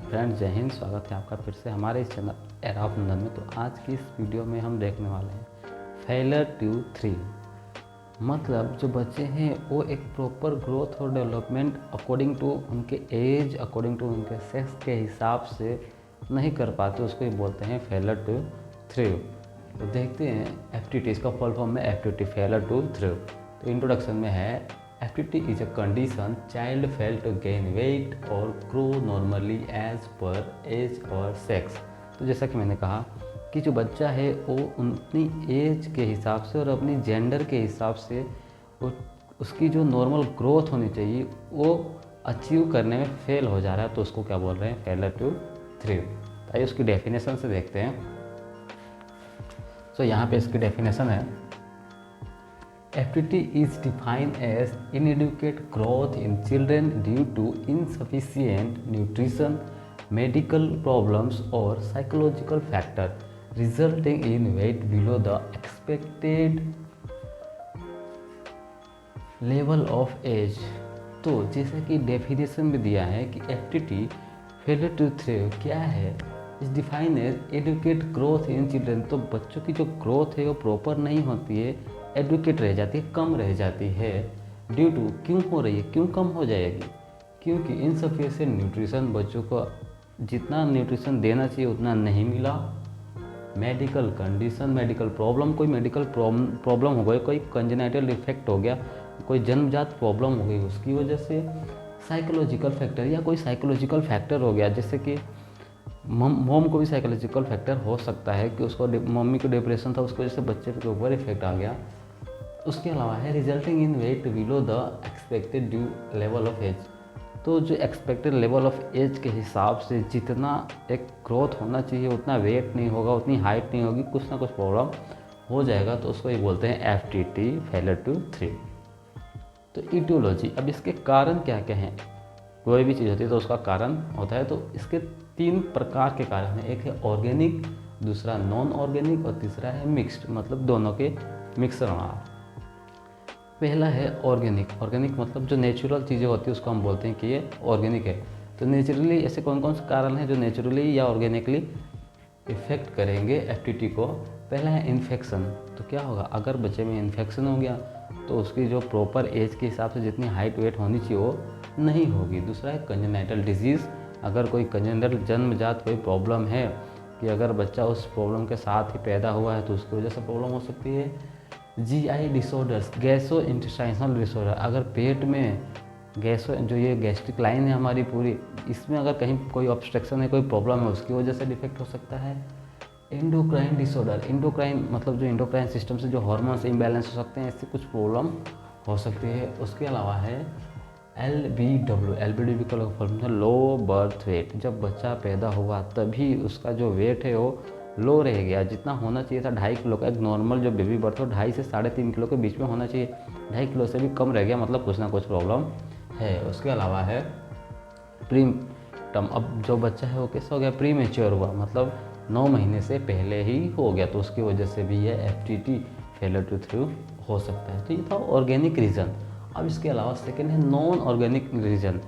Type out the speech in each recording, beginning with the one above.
Friends, जय हिंद। स्वागत है आपका फिर से हमारे इस चैनल एरा ऑफ नंदन में। तो आज की इस वीडियो में हम देखने वाले हैं फेलर टू थ्रिव। मतलब जो बच्चे हैं वो एक प्रॉपर ग्रोथ और डेवलपमेंट अकॉर्डिंग टू उनके एज, अकॉर्डिंग टू उनके सेक्स के हिसाब से नहीं कर पाते, उसको ही बोलते हैं फेलर टू थ्रिव। तो देखते हैं एफटीटी, इसका फुल फॉर्म है एफटीटी, फेलर टू थ्रिव। तो इंट्रोडक्शन में है FTT is a condition child fail to gain weight or grow normally as per age or sex। तो जैसा कि मैंने कहा कि जो बच्चा है वो अपनी एज के हिसाब से और अपनी जेंडर के हिसाब से वो उसकी जो नॉर्मल ग्रोथ होनी चाहिए वो अचीव करने में फेल हो जा रहा है, तो उसको क्या बोल रहे हैं? Failure to thrive. आइए उसकी डेफिनेशन से देखते हैं। यहाँ पे इसकी डेफिनेशन है FTT is defined as inadequate growth in children due to insufficient nutrition, medical problems or psychological factor resulting in weight below the expected level of age। तो जैसा कि डेफिनेशन में दिया है कि FTT फेलर टू थ्रिव क्या है, is define as adequate growth in children. तो बच्चों की जो ग्रोथ है वो प्रॉपर नहीं होती है, एडुकेट रह जाती है, कम रह जाती है। ड्यू टू, क्यों हो रही है, क्यों कम हो जाएगी? क्योंकि इनसफिशिएंट न्यूट्रिशन, बच्चों को जितना न्यूट्रिशन देना चाहिए उतना नहीं मिला। मेडिकल कंडीशन, मेडिकल प्रॉब्लम, कोई मेडिकल प्रॉब्लम हो गई, कोई कंजेनाइटल डिफेक्ट हो गया, कोई जन्मजात प्रॉब्लम हो गई उसकी वजह से। साइकोलॉजिकल फैक्टर, या कोई साइकोलॉजिकल फैक्टर हो गया, जैसे कि मॉम को भी साइकोलॉजिकल फैक्टर हो सकता है कि उसको मम्मी को डिप्रेशन था, उसको वजह से बच्चे के ऊपर इफेक्ट आ गया। उसके अलावा है resulting in weight below the expected due level of age. तो जो एक्सपेक्टेड लेवल ऑफ एज के हिसाब से जितना एक ग्रोथ होना चाहिए उतना वेट नहीं होगा, उतनी हाइट नहीं होगी, कुछ ना कुछ प्रॉब्लम हो जाएगा, तो उसको ये बोलते हैं FTT, फेलर टू थ्रिव। तो इटियोलॉजी, अब इसके कारण क्या क्या हैं? कोई भी चीज़ होती है तो उसका कारण होता है। तो इसके 3 प्रकार के कारण हैं। एक है ऑर्गेनिक, दूसरा नॉन ऑर्गेनिक और तीसरा है मिक्स्ड, मतलब दोनों के मिश्रण। पहला है ऑर्गेनिक। ऑर्गेनिक मतलब जो नेचुरल चीज़ें होती है उसको हम बोलते हैं कि ये ऑर्गेनिक है। तो नेचुरली ऐसे कौन कौन से कारण हैं जो नेचुरली या ऑर्गेनिकली इफ़ेक्ट करेंगे FTT को? पहला है इन्फेक्शन। तो क्या होगा, अगर बच्चे में इन्फेक्शन हो गया तो उसकी जो प्रॉपर एज के हिसाब से जितनी हाइट वेट होनी चाहिए वो नहीं होगी। दूसरा है कंजेनाइटल डिजीज़। अगर कोई कंजेनाइटल जन्मजात कोई प्रॉब्लम है कि अगर बच्चा उस प्रॉब्लम के साथ ही पैदा हुआ है तो उसकी वजह से प्रॉब्लम हो सकती है। GI डिसऑर्डर्स, गैसो इंटेस्टाइनल डिसऑर्डर, अगर पेट में गैसो, जो ये गैस्ट्रिक लाइन है हमारी पूरी, इसमें अगर कहीं कोई ऑब्स्ट्रक्शन है, कोई प्रॉब्लम है, उसकी वजह से डिफेक्ट हो सकता है। एंडोक्राइन डिसऑर्डर, एंडोक्राइन मतलब जो एंडोक्राइन सिस्टम से जो हार्मोन्स इम्बैलेंस हो सकते हैं, इससे कुछ प्रॉब्लम हो सकती है। उसके अलावा है LBW का फॉर्म है लो बर्थ वेट। जब बच्चा पैदा हुआ तभी उसका जो वेट है वो लो रह गया, जितना होना चाहिए था 2.5 किलो का, एक नॉर्मल जो बेबी बर्थ हो 2.5 से 3.5 किलो के बीच में होना चाहिए, 2.5 किलो से भी कम रह गया, मतलब कुछ ना कुछ प्रॉब्लम है। उसके अलावा है प्रीटर्म। अब जो बच्चा है वो कैसा हो गया? प्री मेच्योर हुआ, मतलब 9 महीने से पहले ही हो गया, तो उसकी वजह से भी ये FTT, फेलर टू थ्रिव, हो सकता है। तो ये था ऑर्गेनिक रीज़न। अब इसके अलावा सेकेंड है नॉन ऑर्गेनिक रीज़न।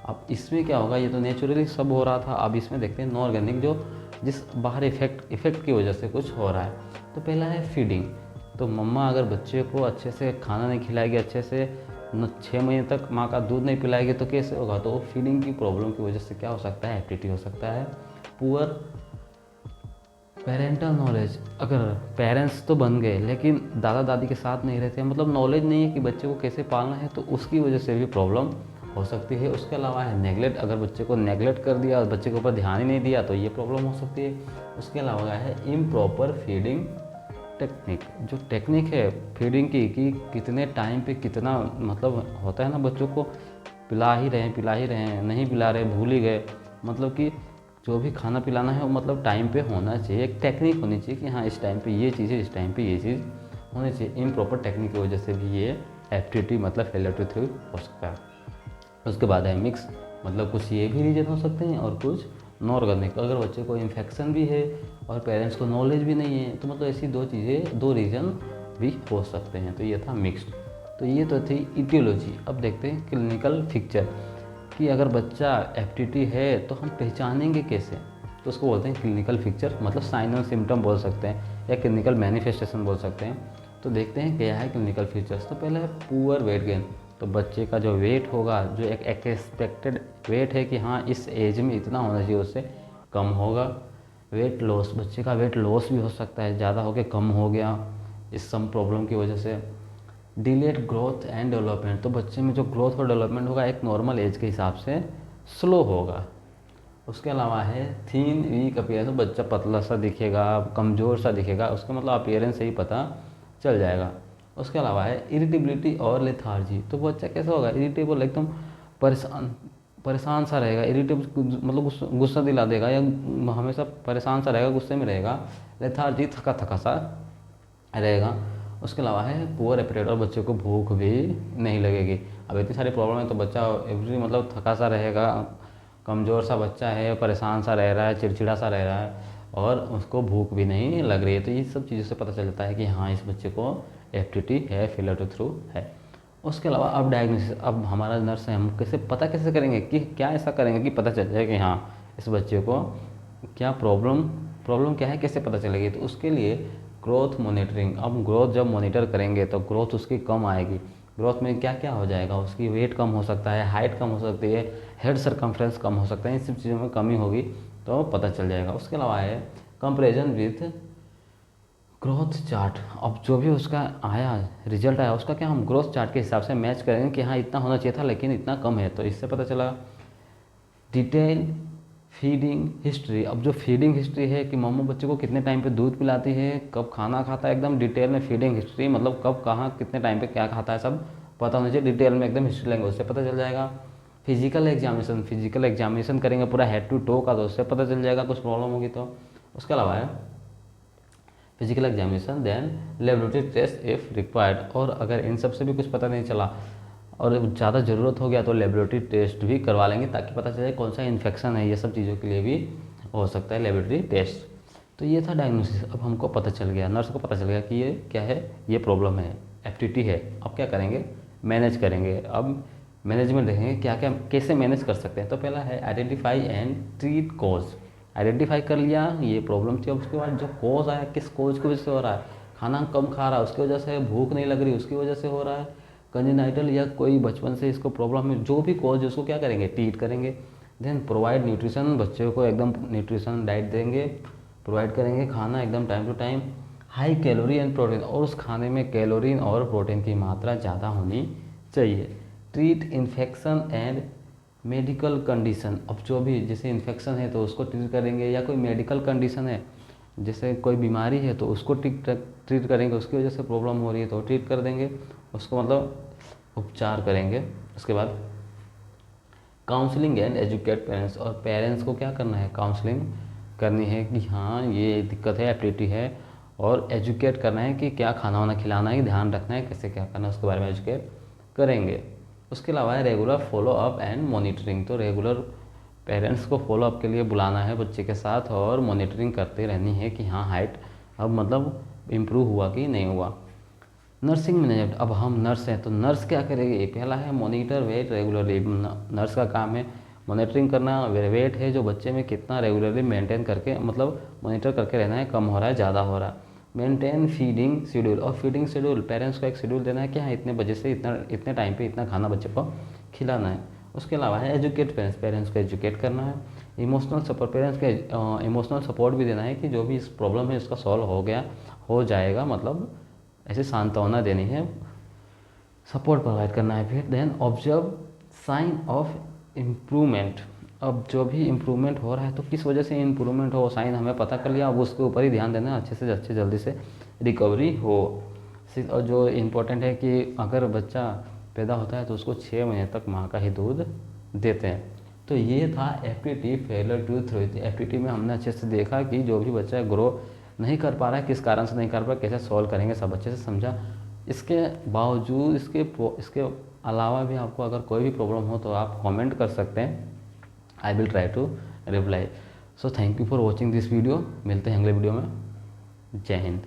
अब इसमें क्या होगा, ये तो नेचुरली सब हो रहा था, अब इसमें देखते हैं नॉन ऑर्गेनिक, जो जिस बाहर इफेक्ट की वजह से कुछ हो रहा है। तो पहला है फीडिंग। तो मम्मा अगर बच्चे को अच्छे से खाना नहीं खिलाएगी, अच्छे से 6 महीने तक माँ का दूध नहीं पिलाएगी तो कैसे होगा? तो फीडिंग की प्रॉब्लम की वजह से क्या हो सकता है? FTT हो सकता है। पुअर पेरेंटल नॉलेज, अगर पेरेंट्स तो बन गए लेकिन दादा दादी के साथ नहीं रहते, मतलब नॉलेज नहीं है कि बच्चे को कैसे पालना है, तो उसकी वजह से भी प्रॉब्लम हो सकती है। उसके अलावा है नेगलेक्ट, अगर बच्चे को नेगलेक्ट कर दिया और बच्चे के ऊपर ध्यान ही नहीं दिया तो ये प्रॉब्लम हो सकती है। उसके अलावा है इम्प्रॉपर फीडिंग टेक्निक। जो टेक्निक है फीडिंग की, कि कितने टाइम पे कितना, मतलब होता है ना, बच्चों को पिला ही रहे हैं, नहीं पिला रहे, भूल ही गए, मतलब कि जो भी खाना पिलाना है वो मतलब टाइम पे होना चाहिए। एक टेक्निक होनी चाहिए कि हाँ इस टाइम पे ये चीज़ है, इस टाइम पे ये चीज़ होनी चाहिए। इम्प्रॉपर टेक्निक की वजह से भी ये FTT मतलब फेलर टू थ्रिव हो सकता है। उसके बाद है मिक्स, मतलब कुछ ये भी रीजन हो सकते हैं और कुछ नॉन ऑर्गेनिक। अगर बच्चे को इन्फेक्शन भी है और पेरेंट्स को नॉलेज भी नहीं है तो मतलब ऐसी 2 चीज़ें, 2 रीज़न भी हो सकते हैं। तो ये था मिक्स्ड। तो ये तो थी इटियोलॉजी। अब देखते हैं क्लिनिकल पिक्चर, कि अगर बच्चा एप्टिटी है तो हम पहचानेंगे कैसे, तो उसको बोलते हैं क्लिनिकल पिक्चर, मतलब साइन और सिम्टम बोल सकते हैं या क्लिनिकल मैनिफेस्टेशन बोल सकते हैं। तो देखते हैं क्या है क्लिनिकल फीचर्स। तो पहले है पुअर वेट गेन। तो बच्चे का जो वेट होगा, जो एक एक्सपेक्टेड वेट है कि हाँ इस एज में इतना होना चाहिए, उससे कम होगा। वेट लॉस, बच्चे का वेट लॉस भी हो सकता है, ज़्यादा हो के कम हो गया इस सम प्रॉब्लम की वजह से। डिलेड ग्रोथ एंड डेवलपमेंट, तो बच्चे में जो ग्रोथ और डेवलपमेंट होगा एक नॉर्मल एज के हिसाब से स्लो होगा। उसके अलावा है थीन वीक अपीयरेंस, तो बच्चा पतला सा दिखेगा, कमज़ोर सा दिखेगा, उसका मतलब अपीयरेंस से ही पता चल जाएगा। उसके अलावा है इरिटेबिलिटी और लेथार्जी, तो बच्चा कैसा होगा, इरिटेबल, एकदम परेशान परेशान सा रहेगा। इरिटेबल मतलब गुस्सा दिला देगा या हमेशा परेशान सा रहेगा, गुस्से में रहेगा। लेथार्जी, थका थका सा रहेगा। उसके अलावा है पुअर एपेटाइट, और बच्चे को भूख भी नहीं लगेगी। अब इतनी सारी प्रॉब्लम है तो बच्चा एवरी मतलब थका सा रहेगा, कमज़ोर सा बच्चा है, परेशान सा रह रहा है, चिड़चिड़ा सा रह रहा है और उसको भूख भी नहीं लग रही है। तो ये सब चीज़ों से पता चलता है कि हाँ इस बच्चे को एप्टिटी है, फेलियर टू थ्रू है। उसके अलावा अब डायग्नोसिस, अब हमारा नर्स है, हम कैसे पता कैसे करेंगे कि क्या ऐसा करेंगे कि पता चल जाए कि हाँ इस बच्चे को क्या प्रॉब्लम क्या है, कैसे पता चलेगी। तो उसके लिए ग्रोथ मॉनिटरिंग, अब ग्रोथ जब मॉनिटर करेंगे तो ग्रोथ उसकी कम आएगी। ग्रोथ में क्या क्या हो जाएगा, उसकी वेट कम हो सकता है, हाइट कम हो सकती है, हेड सर्कम्फ्रेंस कम हो सकता है, इन सब चीज़ों में कमी होगी तो पता चल जाएगा। उसके अलावा है कंपेरिजन विथ ग्रोथ चार्ट, अब जो भी उसका आया रिजल्ट आया उसका क्या हम ग्रोथ चार्ट के हिसाब से मैच करेंगे कि हाँ इतना होना चाहिए था लेकिन इतना कम है, तो इससे पता चला। डिटेल फीडिंग हिस्ट्री, अब जो फीडिंग हिस्ट्री है कि मम्मा बच्चे को कितने टाइम पे दूध पिलाती है, कब खाना खाता है, एकदम डिटेल में फीडिंग हिस्ट्री, मतलब कब कहाँ कितने टाइम पे क्या खाता है सब पता होना चाहिए, डिटेल में एकदम हिस्ट्री लेंगे उससे पता चल जाएगा। फिजिकल एग्जामिनेशन करेंगे पूरा हेड टू टो का, तो उससे पता चल जाएगा कुछ प्रॉब्लम होगी तो। उसके अलावा है physical examination, then laboratory test if required, और अगर इन सब से भी कुछ पता नहीं चला और ज़्यादा ज़रूरत हो गया तो लेबोरेटरी टेस्ट भी करवा लेंगे ताकि पता चले कौन सा इन्फेक्शन है, ये सब चीज़ों के लिए भी हो सकता है लेबोरेटरी टेस्ट। तो ये था डायग्नोसिस। अब हमको पता चल गया, नर्स को पता चल गया कि ये क्या है, ये प्रॉब्लम है, एप्टिटी है। अब क्या करेंगे, मैनेज करेंगे। अब मैनेजमेंट देखेंगे क्या क्या कैसे मैनेज कर सकते हैं। तो पहला है identify and treat cause, identify कर लिया ये प्रॉब्लम थी, अब उसके बाद जो कॉज आया, किस कॉज की वजह से हो रहा है, खाना कम खा रहा है उसकी वजह से, भूख नहीं लग रही उसकी वजह से हो रहा है, कंजेनाइटल या कोई बचपन से इसको प्रॉब्लम है, जो भी कॉज है उसको क्या करेंगे, ट्रीट करेंगे। देन प्रोवाइड न्यूट्रिशन, बच्चे को एकदम न्यूट्रिशन डाइट देंगे, प्रोवाइड करेंगे खाना एकदम time to time, high calorie and protein, और उस खाने में कैलोरी और प्रोटीन की मात्रा ज़्यादा होनी चाहिए। Treat infection and medical condition, अब जो भी जैसे इन्फेक्शन है तो उसको ट्रीट करेंगे, या कोई मेडिकल कंडीशन है जैसे कोई बीमारी है तो उसको ट्रीट करेंगे, उसकी वजह से प्रॉब्लम हो रही है तो ट्रीट कर देंगे उसको, मतलब उपचार करेंगे। उसके बाद काउंसलिंग एंड एजुकेट पेरेंट्स, और पेरेंट्स को क्या करना है, काउंसलिंग करनी है कि हाँ ये दिक्कत है, एप्टिटी है, और एजुकेट करना है कि क्या खाना वाना खिलाना है, ध्यान रखना है, कैसे क्या करना है, उसके बारे में एजुकेट करेंगे। उसके अलावा है regular follow up and monitoring, तो रेगुलर पेरेंट्स को फॉलो अप के लिए बुलाना है बच्चे के साथ और मॉनिटरिंग करते रहनी है कि हाँ हाइट अब मतलब इम्प्रूव हुआ कि नहीं हुआ। नर्सिंग मैनेजमेंट, अब हम नर्स हैं तो नर्स क्या करेगी, पहला है मॉनिटर वेट रेगुलरली, नर्स का काम है मॉनिटरिंग करना, वेट है जो बच्चे में कितना रेगुलरली मेंटेन करके मतलब मॉनिटर करके रहना है, कम हो रहा है ज़्यादा हो रहा है। मेंटेन फीडिंग शेड्यूल, और फीडिंग शेड्यूल पेरेंट्स को एक शेड्यूल देना है कि हाँ इतने बजे से इतने टाइम पे इतना खाना बच्चे को खिलाना है। उसके अलावा है एजुकेट पेरेंट्स को एजुकेट करना है। इमोशनल सपोर्ट, पेरेंट्स के इमोशनल सपोर्ट भी देना है कि जो भी इस प्रॉब्लम है इसका सॉल्व हो जाएगा, मतलब ऐसे सांत्वना देनी है, सपोर्ट प्रोवाइड करना है। फिर then observe sign of improvement, अब जो भी इम्प्रूवमेंट हो रहा है तो किस वजह से इम्प्रूवमेंट हो, साइन हमें पता कर लिया, अब उसके ऊपर ही ध्यान देना है, अच्छे से अच्छे जल्दी से रिकवरी हो। और जो इम्पोर्टेंट है कि अगर बच्चा पैदा होता है तो उसको 6 महीने तक माँ का ही दूध देते हैं। तो ये था एप्टिटी फेलियर टू थ्रो। एप्टिटी में हमने अच्छे से देखा कि जो भी बच्चा ग्रो नहीं कर पा रहा है, किस कारण से नहीं कर पा रहा, कैसे सॉल्व करेंगे, सब अच्छे से समझा। इसके बावजूद इसके अलावा भी आपको अगर कोई भी प्रॉब्लम हो तो आप कमेंट कर सकते हैं, I will try to reply. So thank you for watching this video, मिलते हैं अगले वीडियो में। जय हिंद।